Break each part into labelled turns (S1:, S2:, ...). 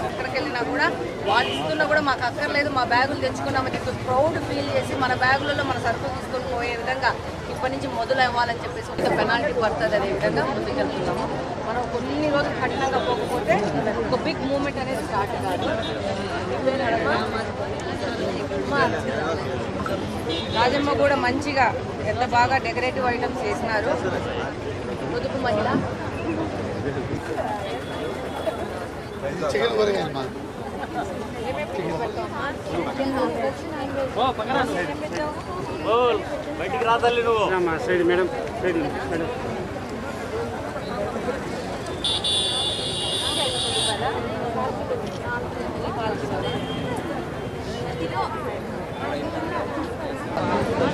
S1: ఎక్కడికి వెళ్ళినా కూడా వాళ్ళు ఇస్తున్నా కూడా మాకు అక్కర్లేదు, మా బ్యాగులు తెచ్చుకున్నామని చెప్పి ప్రౌడ్ ఫీల్ చేసి మన బ్యాగులలో మన సరుకులు తీసుకొని పోయే విధంగా ఇప్పటి నుంచి మొదలు అవ్వాలని చెప్పేసి ఒక పెనాల్టీ పడుతుంది అనే విధంగా ముందుకెళ్తున్నాము. మనం కొన్ని రోజులు కఠినంగా పోకపోతే ఒక బిగ్ మూమెంట్ అనేది స్టార్ట్ కాదు. రాజమ్మ కూడా మంచిగా ఎంత బాగా డెకరేటివ్ ఐటమ్స్ చేసినారు. పొదుపు మహిళ
S2: బయటికి రాదాలి నువ్వు side madam side madam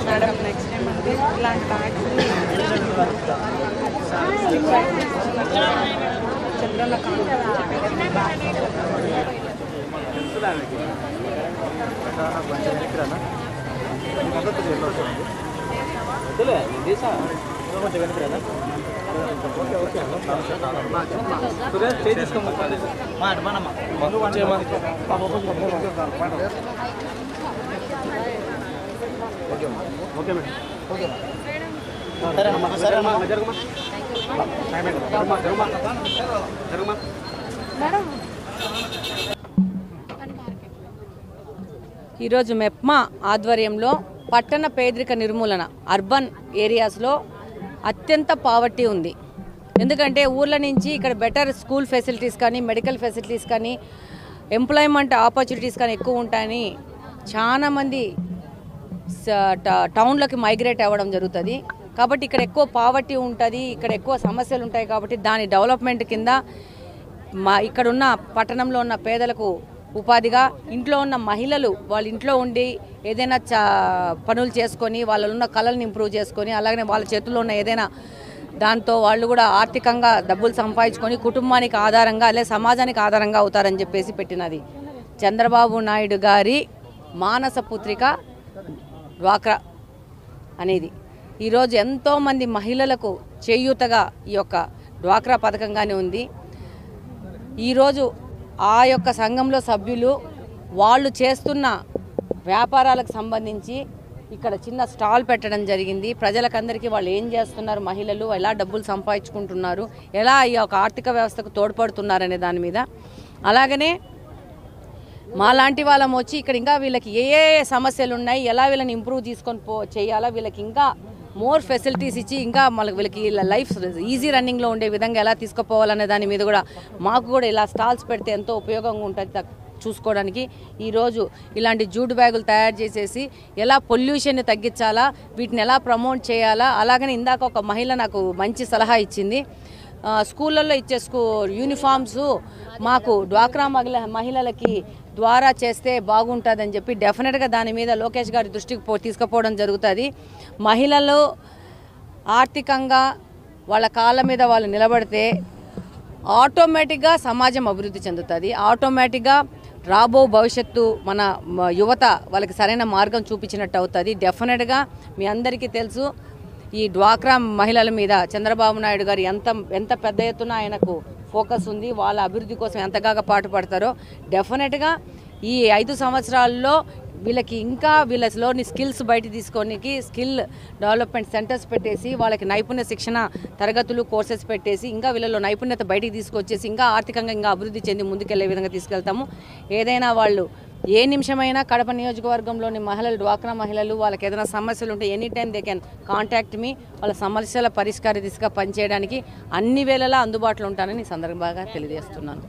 S1: madam next time అంటే ఇలాంటి బ్యాగ్స్ చంద్రలో
S2: ఓకే మేడం ఓకే సరే అమ్మా జరుగుమా జరుగుమా
S1: మేడం. ఈరోజు మెప్మా ఆధ్వర్యంలో పట్టణ పేదరిక నిర్మూలన అర్బన్ ఏరియాస్లో అత్యంత పావర్టీ ఉంది. ఎందుకంటే ఊర్ల నుంచి ఇక్కడ బెటర్ స్కూల్ ఫెసిలిటీస్ కానీ మెడికల్ ఫెసిలిటీస్ కానీ ఎంప్లాయ్మెంట్ ఆపర్చునిటీస్ కానీ ఎక్కువ ఉంటాయని చాలామంది టౌన్లోకి మైగ్రేట్ అవ్వడం జరుగుతుంది. కాబట్టి ఇక్కడ ఎక్కువ పావర్టీ ఉంటుంది, ఇక్కడ ఎక్కువ సమస్యలు ఉంటాయి. కాబట్టి దాని డెవలప్మెంట్ కింద ఇక్కడున్న పట్టణంలో ఉన్న పేదలకు ఉపాధిగా ఇంట్లో ఉన్న మహిళలు వాళ్ళ ఇంట్లో ఉండి ఏదైనా పనులు చేసుకొని వాళ్ళలో ఉన్న కళలను ఇంప్రూవ్ చేసుకొని అలాగనే వాళ్ళ చేతుల్లో ఉన్న ఏదైనా దాంతో వాళ్ళు కూడా ఆర్థికంగా డబ్బులు సంపాదించుకొని కుటుంబానికి ఆధారంగా లేదా సమాజానికి ఆధారంగా అవుతారని చెప్పేసి పెట్టినది చంద్రబాబు నాయుడు గారి మానస పుత్రిక డ్వాక్రా అనేది. ఈరోజు ఎంతోమంది మహిళలకు చేయూతగా ఈ యొక్క డ్వాక్రా పథకంగానే ఉంది. ఈరోజు ఆ యొక్క సంఘంలో సభ్యులు వాళ్ళు చేస్తున్న వ్యాపారాలకు సంబంధించి ఇక్కడ చిన్న స్టాల్ పెట్టడం జరిగింది. ప్రజలకందరికీ వాళ్ళు ఏం చేస్తున్నారు, మహిళలు ఎలా డబ్బులు సంపాదించుకుంటున్నారు, ఎలా ఈ యొక్క ఆర్థిక వ్యవస్థకు తోడ్పడుతున్నారనే దాని మీద. అలాగనే మాలాంటి వాళ్ళం వచ్చి ఇక్కడ ఇంకా వీళ్ళకి ఏ ఏ సమస్యలు ఉన్నాయి, ఎలా వీళ్ళని ఇంప్రూవ్ తీసుకొని చేయాలా, వీళ్ళకి ఇంకా మోర్ ఫెసిలిటీస్ ఇచ్చి ఇంకా వీళ్ళకి లైఫ్ ఈజీ రన్నింగ్లో ఉండే విధంగా ఎలా తీసుకుపోవాలనే దాని మీద కూడా మాకు కూడా ఇలా స్టాల్స్ పెడితే ఎంతో ఉపయోగంగా ఉంటుంది చూసుకోవడానికి. ఈరోజు ఇలాంటి జూట్ బ్యాగులు తయారు చేసేసి ఎలా పొల్యూషన్ని తగ్గించాలా, వీటిని ఎలా ప్రమోట్ చేయాలా. అలాగనే ఇందాక ఒక మహిళ నాకు మంచి సలహా ఇచ్చింది. స్కూళ్ళల్లో ఇచ్చే యూనిఫామ్స్ మాకు డ్వాక్రా మహిళలకి ద్వారా చేస్తే బాగుంటుందని చెప్పి డెఫినెట్గా దాని మీద లోకేష్ గారి దృష్టికి తీసుకుపోవడం జరుగుతుంది. మహిళలు ఆర్థికంగా వాళ్ళ కాళ్ళ మీద వాళ్ళు నిలబడితే ఆటోమేటిక్గా సమాజం అభివృద్ధి చెందుతుంది. ఆటోమేటిక్గా రాబో భవిష్యత్తు మన యువత వాళ్ళకి సరైన మార్గం చూపించినట్టు అవుతుంది. డెఫినెట్గా మీ అందరికీ తెలుసు ఈ డ్వాక్రా మహిళల మీద చంద్రబాబు నాయుడు గారు ఎంత పెద్ద ఎత్తున ఆయనకు ఫోకస్ ఉంది, వాళ్ళ అభివృద్ధి కోసం ఎంతగా పాటుపడతారో. డెఫినెట్గా ఈ 5 సంవత్సరాల్లో వీళ్ళకి ఇంకా వీళ్ళలోని స్కిల్స్ బయట తీసుకోనికి స్కిల్ డెవలప్మెంట్ సెంటర్స్ పెట్టేసి వాళ్ళకి నైపుణ్య శిక్షణ తరగతులు కోర్సెస్ పెట్టేసి ఇంకా వీళ్ళలో నైపుణ్యత బయటికి తీసుకొచ్చేసి ఇంకా ఆర్థికంగా ఇంకా అభివృద్ధి చెంది ముందుకెళ్లే విధంగా తీసుకెళ్తాము. ఏదైనా వాళ్ళు ఏ నిమిషమైనా కడప నియోజకవర్గంలోని మహిళలు డ్వాక్రా మహిళలు వాళ్ళకి ఏదైనా సమస్యలు ఉంటే any time they can contact me. వాళ్ళ సమస్యల పరిష్కార దిశగా పనిచేయడానికి అన్ని వేళలా అందుబాటులో ఉంటానని సందర్భంగా తెలియజేస్తున్నాను.